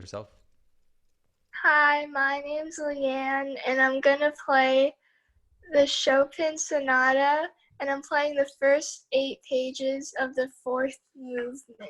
yourself. Hi, my name's LeAnn, and I'm gonna play the Chopin Sonata, and I'm playing the first 8 pages of the 4th movement.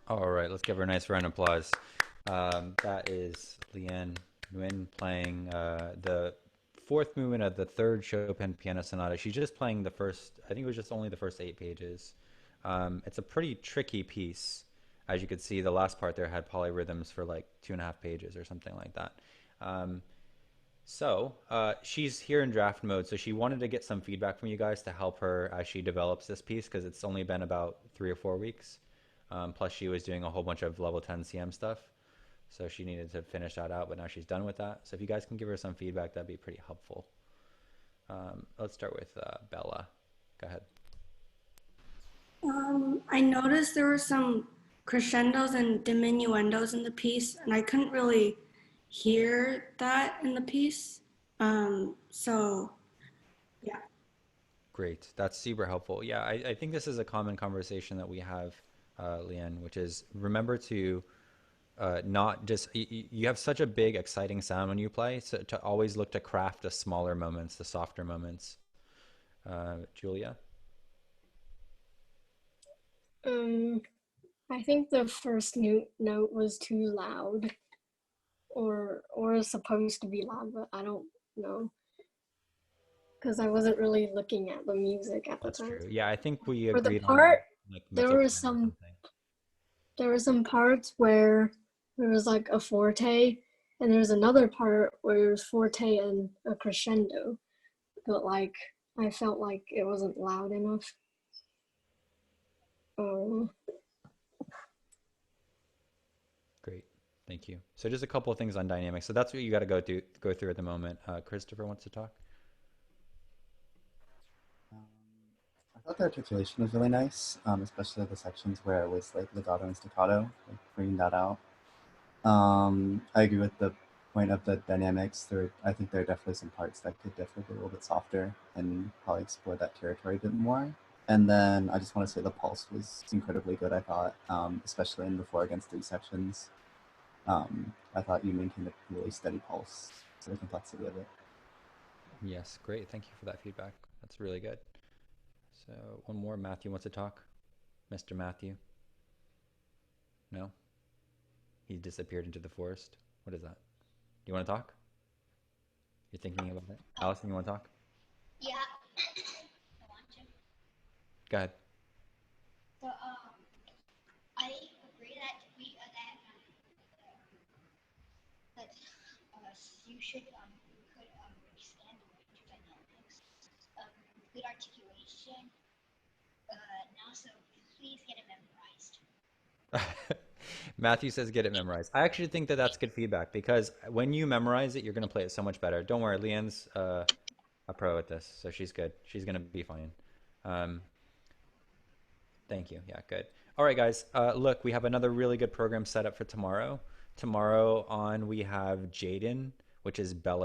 All right, let's give her a nice round of applause. That is LeAnn Nguyen playing the fourth movement of the third Chopin Piano Sonata. She's just playing the first, I think it was just only the first 8 pages. It's a pretty tricky piece. As you could see, the last part there had polyrhythms for like 2.5 pages or something like that. Um, she's here in draft mode, so she wanted to get some feedback from you guys to help her as she develops this piece because it's only been about 3 or 4 weeks. Plus, she was doing a whole bunch of level 10 CM stuff, so she needed to finish that out, but now she's done with that. So if you guys can give her some feedback, that'd be pretty helpful. Let's start with Bella. Go ahead. I noticed there were some crescendos and diminuendos in the piece, and I couldn't really hear that in the piece. So, yeah. Great. That's super helpful. Yeah, I think this is a common conversation that we have, LeAnn, which is remember to not just you have such a big exciting sound when you play, so to always look to craft the smaller moments, the softer moments. Julia. Um, I think the first note was too loud, or is supposed to be loud, but I don't know because I wasn't really looking at the music at the That's time. true. Yeah, I think we For the agreed on part, like there mezzo were piano or some something. there were some parts where there was like a forte, and there's another part where there's forte and a crescendo, but like I felt like it wasn't loud enough. Um, Great. Thank you. So just a couple of things on dynamics. So that's what you got to go through at the moment. Christopher wants to talk. Um, I thought the articulation was really nice, especially the sections where it was like legato and staccato, like bringing that out. I agree with the point of the dynamics. I think there are definitely some parts that could definitely be a little bit softer and probably explore that territory a bit more. And then I just want to say the pulse was incredibly good, I thought, especially in the 4 against 3 sections. I thought you maintained a really steady pulse for the complexity of it. Yes, great. Thank you for that feedback. That's really good. So one more. Matthew wants to talk. Mr. Matthew. No, he disappeared into the forest. What is that? Do you want to talk? You're thinking about it. Allison, you want to talk? Yeah, I want to. Go ahead. So, I agree that that you should could understand the range of dynamics, good articulation. Now, so please get it memorized. Matthew says get it memorized. I actually think that that's good feedback because when you memorize it, you're going to play it so much better. Don't worry, LeAnn's a pro at this, so she's good. She's going to be fine. Um, Thank you. Yeah, good. All right, guys. Look, we have another really good program set up for tomorrow. Tomorrow on, we have Jaden, which is Bella.